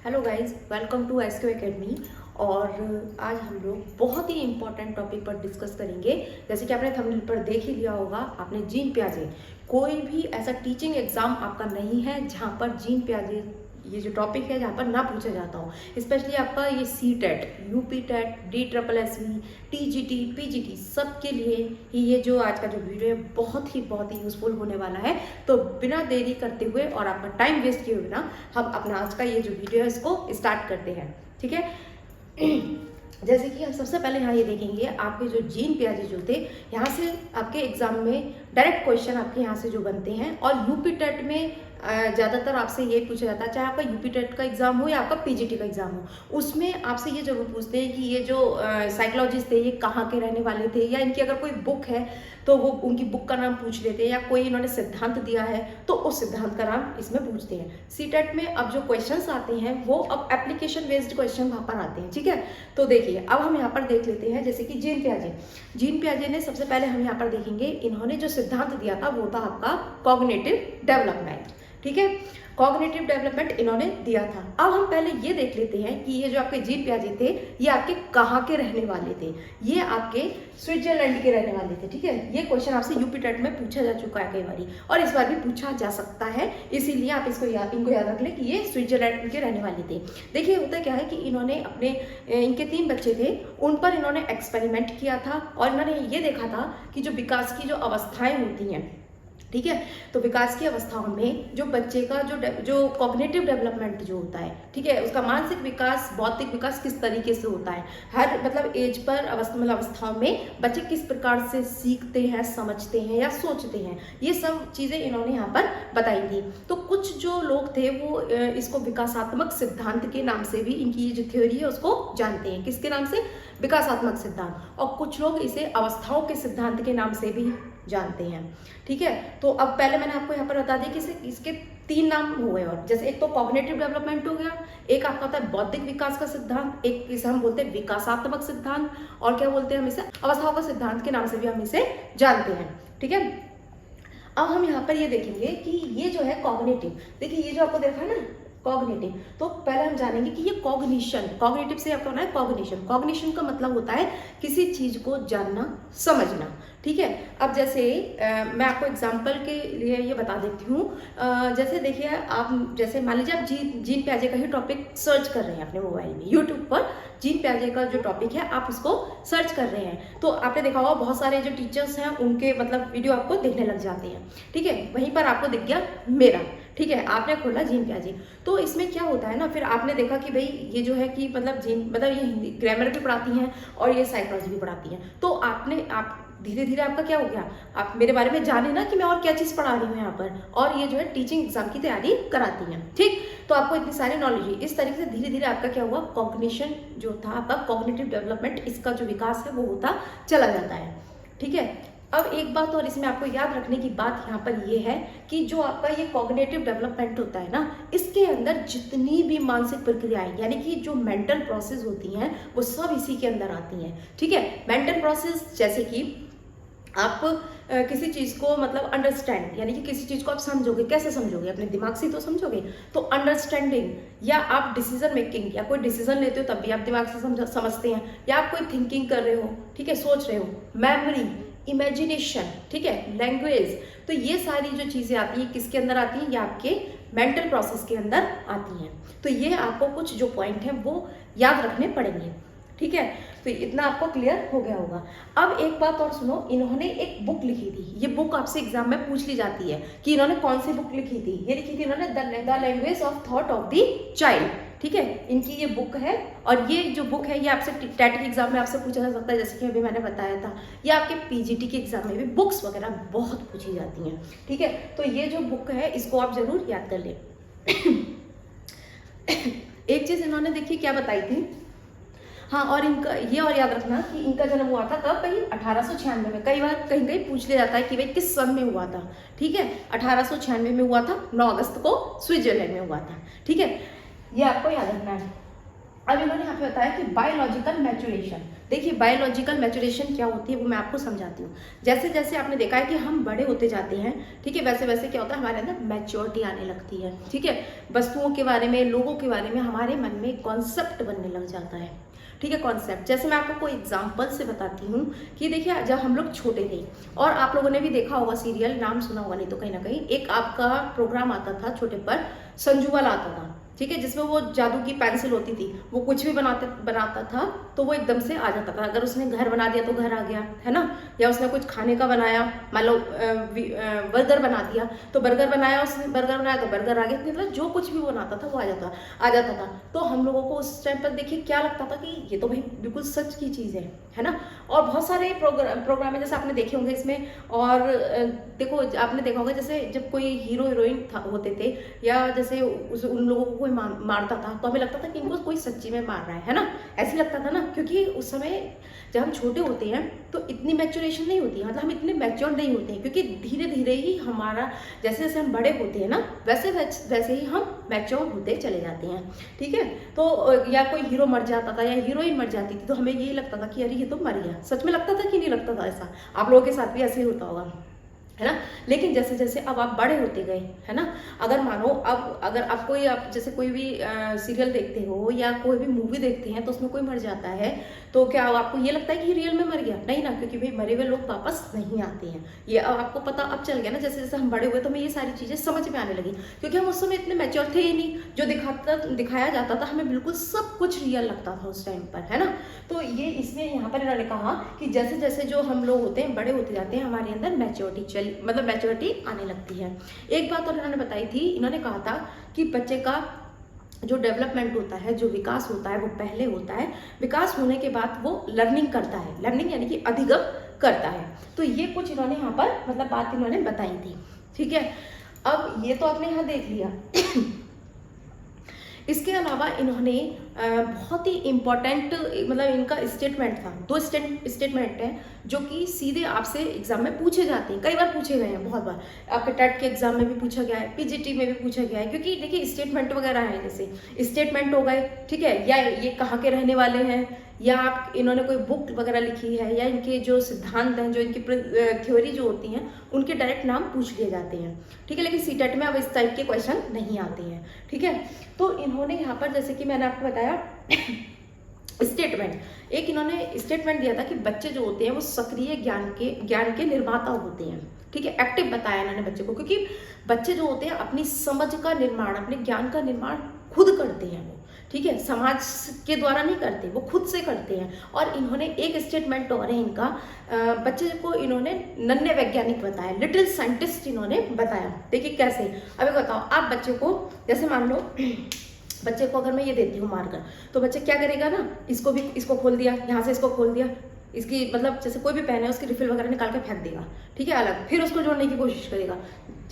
Hello guys, welcome to SQ Academy. और आज हम लोग बहुत ही इम्पोर्टेंट टॉपिक पर डिस्कस करेंगे। जैसे कि आपने थंबनेल पर देख ही लिया होगा, आपने जीन पियाजे, कोई भी ऐसा टीचिंग एग्जाम आपका नहीं है जहाँ पर जीन पियाजे ये जो टॉपिक है जहाँ पर ना पूछा जाता हो। स्पेशली आपका ये CTET, UP TET, DSSB, TGT, PGT सब के लिए ही ये जो आज का जो वीडियो है बहुत ही यूजफुल होने वाला है। तो बिना देरी करते हुए और आपका टाइम वेस्ट किए बिना हम अपना आज का ये जो वीडियो है इसको स्टार्ट करते हैं। ठीक है। जैसे कि हम सबसे पहले यहाँ ये देखेंगे, आपके जो जीन पियाजे जो थे, यहाँ से आपके एग्जाम में डायरेक्ट क्वेश्चन आपके यहाँ से जो बनते हैं। और यूपी टेट में ज़्यादातर आपसे ये पूछा जाता है, चाहे आपका यूपी टेट का एग्जाम हो या आपका PGT का एग्जाम हो, उसमें आपसे ये जरूर पूछते हैं कि ये जो साइकोलॉजिस्ट थे ये कहाँ के रहने वाले थे, या इनकी अगर कोई बुक है तो वो उनकी बुक का नाम पूछ लेते हैं, या कोई इन्होंने सिद्धांत दिया है तो उस सिद्धांत का नाम इसमें पूछते हैं। सी-टेट में अब जो क्वेश्चंस आते हैं वो अब एप्लीकेशन बेस्ड क्वेश्चन वहाँ पर आते हैं। ठीक है, तो देखिए अब हम यहाँ पर देख लेते हैं। जैसे कि जीन पियाजे ने सबसे पहले हम यहाँ पर देखेंगे, इन्होंने जो सिद्धांत दिया था वो था आपका कॉग्निटिव डेवलपमेंट। ठीक है, कॉग्निटिव डेवलपमेंट इन्होंने दिया था। अब हम पहले ये देख लेते हैं कि ये जो आपके जीन पियाजे थे ये आपके कहाँ के रहने वाले थे। ये आपके स्विट्जरलैंड के रहने वाले थे। ठीक है, ये क्वेश्चन आपसे यूपी टेट में पूछा जा चुका है कई बार, और इस बार भी पूछा जा सकता है, इसीलिए आप इनको याद रख लें कि ये स्विट्जरलैंड के रहने वाले थे। देखिए होता क्या है कि इन्होंने इनके 3 बच्चे थे, उन पर इन्होंने एक्सपेरिमेंट किया था और इन्होंने ये देखा था कि जो विकास की जो अवस्थाएं होती हैं, ठीक है, तो विकास की अवस्थाओं में जो बच्चे का जो कॉग्निटिव डेवलपमेंट जो होता है, ठीक है, उसका मानसिक विकास, बौद्धिक विकास किस तरीके से होता है, हर मतलब एज पर अवस्थाओं में बच्चे किस प्रकार से सीखते हैं, समझते हैं या सोचते हैं, ये सब चीज़ें इन्होंने यहाँ पर बताई थी। तो कुछ जो लोग थे वो इसको विकासात्मक सिद्धांत के नाम से भी, इनकी ये जो थ्योरी है उसको जानते हैं। किसके नाम से? विकासात्मक सिद्धांत। और कुछ लोग इसे अवस्थाओं के सिद्धांत के नाम से भी जानते हैं। ठीक है, तो अब पहले मैंने आपको यहाँ पर बता दिया कि इसके 3 नाम हुए। और जैसे एक तो कॉग्निटिव डेवलपमेंट हो गया, एक आपका होता है बौद्धिक विकास का सिद्धांत, एक इसे हम बोलते हैं विकासात्मक सिद्धांत, और क्या बोलते हैं हम इसे? अवस्थाओं का सिद्धांत के नाम से भी हम इसे जानते हैं। ठीक है, अब हम यहाँ पर ये देखेंगे कि ये जो है कॉग्निटिव, देखिए ये जो आपको देखा है ना कॉग्निटिव, तो पहले हम जानेंगे कि ये कॉग्निशन, कॉग्निटिव से आपका होना है कॉग्निशन। कॉग्निशन का मतलब होता है किसी चीज को जानना, समझना। ठीक है, अब जैसे मैं आपको एग्जांपल के लिए ये बता देती हूँ। जैसे देखिए आप, जैसे मान लीजिए आप जीन पियाजे का ही टॉपिक सर्च कर रहे हैं अपने मोबाइल में, यूट्यूब पर जीन पियाजे का जो टॉपिक है आप उसको सर्च कर रहे हैं, तो आपने देखा होगा बहुत सारे जो टीचर्स हैं उनके मतलब वीडियो आपको देखने लग जाते हैं। ठीक है, वहीं पर आपको दिख गया मेरा। ठीक है, आपने खोला जीन पियाजे, तो इसमें क्या होता है ना, फिर आपने देखा कि भाई ये जो है कि मतलब ये हिंदी ग्रामर भी पढ़ाती हैं और ये साइकोलॉजी भी पढ़ाती हैं, तो आप धीरे धीरे आपका क्या हो गया, आप मेरे बारे में जाने ना कि मैं और क्या चीज़ पढ़ा रही हूँ यहाँ पर, और ये जो है टीचिंग एग्जाम की तैयारी कराती हैं। ठीक, तो आपको इतनी सारी नॉलेज है। इस तरीके से धीरे धीरे आपका क्या हुआ, कॉग्निशन जो था आपका कॉग्निटिव डेवलपमेंट, इसका जो विकास है वो होता चला जाता है। ठीक है, अब एक बात और इसमें आपको याद रखने की बात यहाँ पर ये है कि जो आपका ये कॉग्निटिव डेवलपमेंट होता है ना, इसके अंदर जितनी भी मानसिक प्रक्रियाएं, यानी कि जो मेंटल प्रोसेस होती हैं वो सब इसी के अंदर आती हैं। ठीक है, मेंटल प्रोसेस जैसे कि आप किसी चीज़ को मतलब अंडरस्टैंड, यानी कि किसी चीज़ को आप समझोगे, कैसे समझोगे? अपने दिमाग से तो समझोगे, तो अंडरस्टैंडिंग, या आप डिसीजन मेकिंग, या कोई डिसीजन लेते हो तब भी आप दिमाग से समझते हैं, या आप कोई थिंकिंग कर रहे हो, ठीक है, सोच रहे हो, मेमोरी, इमेजिनेशन, ठीक है, लैंग्वेज, तो ये सारी जो चीज़ें आती हैं किसके अंदर आती हैं? ये आपके मेंटल प्रोसेस के अंदर आती हैं। तो ये आपको कुछ जो पॉइंट हैं वो याद रखने पड़ेंगे। ठीक है, तो इतना आपको क्लियर हो गया होगा। अब एक बात और सुनो, इन्होंने एक बुक लिखी थी, ये बुक आपसे एग्जाम में पूछ ली जाती है कि इन्होंने कौन सी बुक लिखी थी। ये लिखी थी इन्होंने the language of thought of the child. ठीक है, इनकी ये बुक है, और ये जो बुक है ये आपसे टेट के एग्जाम में आपसे पूछा जा सकता है, जैसे कि अभी मैंने बताया था, या आपके PGT के एग्जाम में भी बुक्स वगैरह बहुत पूछी जाती हैं। ठीक है, तो ये जो बुक है इसको आप जरूर याद कर लें। एक चीज इन्होंने देखिए क्या बताई थी, हाँ, और इनका ये और याद रखना कि इनका जन्म हुआ था कब? भाई 1896 में। कई बार कहीं कहीं पूछ लिया जाता है कि भाई किस सन में हुआ था। ठीक है, 1896 में हुआ था, 9 अगस्त को स्विट्जरलैंड में हुआ था। ठीक है, ये आपको याद रखना है। अब इन्होंने यहाँ पे बताया कि बायोलॉजिकल मैच्योरेशन, देखिए बायोलॉजिकल मैच्योरेशन क्या होती है वो मैं आपको समझाती हूँ। जैसे जैसे आपने देखा है कि हम बड़े होते जाते हैं, ठीक है, वैसे वैसे क्या होता है हमारे अंदर मैच्योरिटी आने लगती है, ठीक है। वस्तुओं के बारे में, लोगों के बारे में हमारे मन में कॉन्सेप्ट बनने लग जाता है, ठीक है। कॉन्सेप्ट जैसे मैं आपको कोई एग्जांपल से बताती हूँ कि देखिए जब हम लोग छोटे थे, और आप लोगों ने भी देखा होगा सीरियल, नाम सुना होगा नहीं तो कहीं ना कहीं, एक आपका प्रोग्राम आता था छोटे पर, संजूवाला आता था, ठीक है, जिसमें वो जादू की पेंसिल होती थी, वो कुछ भी बनाता था तो वो एकदम से आ जाता था। अगर उसने घर बना दिया तो घर आ गया, है ना, या उसने कुछ खाने का बनाया, मान लो बर्गर बना दिया तो बर्गर बनाया, उसने बर्गर बनाया तो बर्गर आ गया, मतलब जो कुछ भी वो बनाता था वो आ जाता था। तो हम लोगों को उस टाइम पर देखिए क्या लगता था कि ये तो भाई बिल्कुल सच की चीज़ है ना। और बहुत सारे प्रोग्राम है जैसे आपने देखे होंगे इसमें, और देखो आपने देखा होगा जैसे जब कोई हीरो हीरोइन होते थे, या जैसे उन लोगों को कोई मारता था तो हमें लगता था कि इनको कोई सच्ची में मार रहा है ना, ऐसे लगता था ना, क्योंकि उस समय जब हम छोटे होते हैं तो इतनी मैच्योरेशन नहीं होती है, मतलब हम इतने मैच्योर नहीं होते हैं, क्योंकि धीरे धीरे ही हमारा, जैसे जैसे हम बड़े होते हैं ना वैसे वैसे ही हम मैच्योर होते चले जाते हैं, ठीक है। तो या कोई हीरो मर जाता था या हीरोइन मर जाती थी तो हमें ये लगता था कि अरे ये तो मर गया, सच में लगता था कि नहीं लगता था ऐसा, आप लोगों के साथ भी ऐसे ही होता होगा, है ना। लेकिन जैसे जैसे अब आप बड़े होते गए, है ना, अगर मानो अब अगर आप जैसे कोई भी सीरियल देखते हो या कोई भी मूवी देखते हैं तो उसमें कोई मर जाता है तो क्या आपको ये लगता है कि रियल में मर गया? नहीं ना, क्योंकि भाई मरे हुए लोग वापस नहीं आते हैं। ये अब आपको पता अब चल गया ना, जैसे जैसे हम बड़े हुए तो हमें ये सारी चीज़ें समझ में आने लगी, क्योंकि हम उस समय इतने मैच्योर थे ही नहीं, जो दिखाया जाता था हमें बिल्कुल सब कुछ रियल लगता था उस टाइम पर, है ना। तो ये इसलिए यहाँ पर इन्होंने कहा कि जैसे जैसे जो हम लोग होते हैं बड़े होते जाते हैं हमारे अंदर मैच्योरिटी आने लगती है। एक बात और इन्होंने बताई थी, इन्होंने कहा था कि बच्चे का जो डेवलपमेंट होता है, जो विकास होता है वो पहले होता है, विकास होने के बाद वो लर्निंग करता है, लर्निंग यानी कि अधिगम करता है। तो ये कुछ इन्होंने यहाँ पर मतलब बात इन्होंने बताई थी, ठीक है। अब ये तो आपने यहाँ देख लिया। इसके अलावा इन्होंने बहुत ही इम्पॉर्टेंट मतलब इनका स्टेटमेंट था, दो स्टेटमेंट हैं जो कि सीधे आपसे एग्जाम में पूछे जाते हैं, कई बार पूछे गए हैं, बहुत बार आपके टेट के एग्जाम में भी पूछा गया है, पीजीटी में भी पूछा गया है, क्योंकि देखिए स्टेटमेंट वगैरह हैं, जैसे स्टेटमेंट हो गए, ठीक है, या ये कहाँ के रहने वाले हैं, या आप इन्होंने कोई बुक वगैरह लिखी है, या इनके जो सिद्धांत हैं, जो इनकी थ्योरी जो होती हैं उनके डायरेक्ट नाम पूछ लिए जाते हैं, ठीक है। लेकिन सीटेट में अब इस टाइप के क्वेश्चन नहीं आते हैं, ठीक है। तो इन्होंने यहाँ पर जैसे कि मैंने आपको बताया स्टेटमेंट, एक इन्होंने स्टेटमेंट दिया था कि बच्चे जो होते हैं वो सक्रिय ज्ञान के निर्माता होते हैं, ठीक है। एक्टिव बताया इन्होंने बच्चे को, क्योंकि बच्चे जो होते हैं अपनी समझ का निर्माण, अपने ज्ञान का निर्माण खुद करते हैं वो, ठीक है, समाज के द्वारा नहीं करते, वो खुद से करते हैं। और इन्होंने एक स्टेटमेंट और है इनका, बच्चे को इन्होंने नन्हे वैज्ञानिक बताया, लिटिल साइंटिस्ट इन्होंने बताया। देखिए कैसे, अभी बताओ आप बच्चे को, जैसे मान लो बच्चे को अगर मैं ये देती हूँ मारकर, तो बच्चे क्या करेगा ना, इसको खोल दिया, यहाँ से इसको खोल दिया, इसकी मतलब जैसे कोई भी पेन है उसकी रिफिल वगैरह निकाल के फेंक देगा, ठीक है, अलग, फिर उसको जोड़ने की कोशिश करेगा,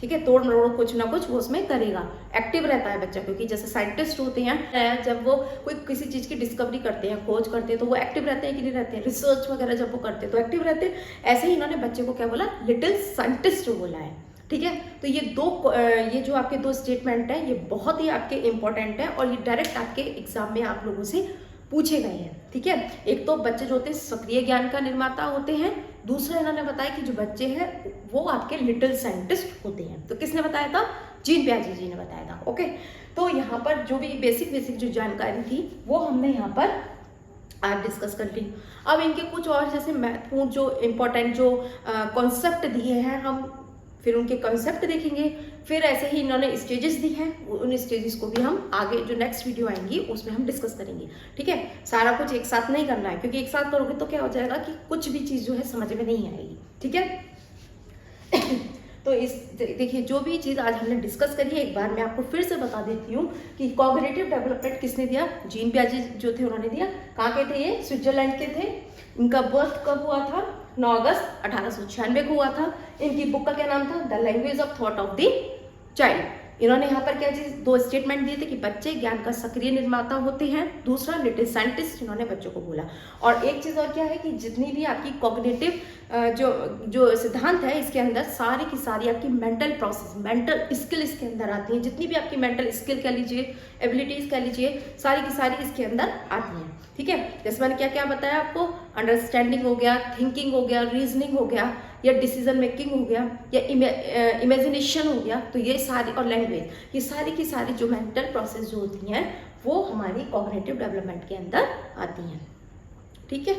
ठीक है, तोड़ मरोड़ कुछ ना कुछ वो उसमें करेगा, एक्टिव रहता है बच्चा। क्योंकि जैसे साइंटिस्ट होते हैं जब वो कोई किसी चीज़ की डिस्कवरी करते हैं, खोज करते हैं, तो वो एक्टिव रहते हैं कि नहीं रहते हैं, रिसर्च वगैरह जब वो करते हैं तो एक्टिव रहते हैं। ऐसे ही इन्होंने बच्चे को क्या बोला, लिटिल साइंटिस्ट बोला है, ठीक है। तो ये जो आपके दो स्टेटमेंट हैं ये बहुत ही आपके इंपॉर्टेंट है, और ये डायरेक्ट आपके एग्जाम में आप लोगों से पूछे गए हैं, ठीक है। एक तो बच्चे जो होते हैं सक्रिय ज्ञान का निर्माता होते हैं, दूसरा इन्होंने बताया कि जो बच्चे हैं वो आपके लिटिल साइंटिस्ट होते हैं। तो किसने बताया था? जीन प्याजे जी ने बताया था, ओके। तो यहाँ पर जो भी बेसिक जो जानकारी थी वो हमने यहाँ पर आज डिस्कस कर ली। अब इनके कुछ और जैसे महत्वपूर्ण जो इम्पोर्टेंट जो कॉन्सेप्ट दिए हैं, हम फिर उनके कॉन्सेप्ट देखेंगे। फिर ऐसे ही इन्होंने स्टेजेस दी हैं, उन स्टेजेस को भी हम आगे जो नेक्स्ट वीडियो आएंगी उसमें हम डिस्कस करेंगे, ठीक है। सारा कुछ एक साथ नहीं करना है, क्योंकि एक साथ करोगे तो क्या हो जाएगा कि कुछ भी चीज़ जो है समझ में नहीं आएगी, ठीक है। तो इस देखिए जो भी चीज़ आज हमने डिस्कस करी है, एक बार मैं आपको फिर से बता देती हूँ कि कॉग्निटिव डेवलपमेंट किसने दिया? जीन पियाजे जो थे उन्होंने दिया। कहाँ के थे ये? स्विट्जरलैंड के थे। इनका बर्थ कब हुआ था? 9 अगस्त 1896 को हुआ था। इनकी बुक का क्या नाम था? The language of thought of the child. इन्होंने यहाँ पर क्या चीज़ 2 स्टेटमेंट दिए थे कि बच्चे ज्ञान का सक्रिय निर्माता होते हैं, दूसरा लिटिल साइंटिस्ट इन्होंने बच्चों को बोला। और एक चीज़ और क्या है कि जितनी भी आपकी कॉग्निटिव जो सिद्धांत है इसके अंदर सारी की सारी आपकी मेंटल प्रोसेस, मेंटल स्किल इसके अंदर आती हैं। जितनी भी आपकी मेंटल स्किल कह लीजिए, एबिलिटीज़ कह लीजिए, सारी की सारी इसके अंदर आती हैं। ठीक है, जैसे मैंने क्या क्या बताया आपको, अंडरस्टैंडिंग हो गया, थिंकिंग हो गया, रीजनिंग हो गया, या डिसीजन मेकिंग हो गया, या इमेजिनेशन हो गया, तो ये सारी, और लैंग्वेज, ये सारी की सारी जो मेंटल प्रोसेस जो होती हैं वो हमारी कॉग्निटिव डेवलपमेंट के अंदर आती हैं। ठीक है,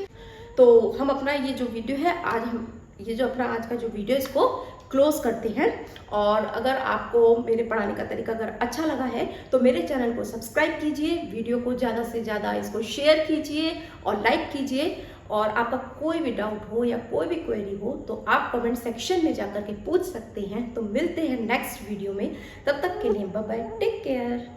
तो हम अपना ये जो वीडियो है आज हम ये जो अपना आज का जो वीडियो इसको क्लोज करते हैं। और अगर आपको मेरे पढ़ाने का तरीका अगर अच्छा लगा है तो मेरे चैनल को सब्सक्राइब कीजिए, वीडियो को ज़्यादा से ज़्यादा इसको शेयर कीजिए और लाइक कीजिए। और आपका कोई भी डाउट हो या कोई भी क्वेरी हो तो आप कमेंट सेक्शन में जाकर के पूछ सकते हैं। तो मिलते हैं नेक्स्ट वीडियो में, तब तक के लिए बाय बाय, टेक केयर।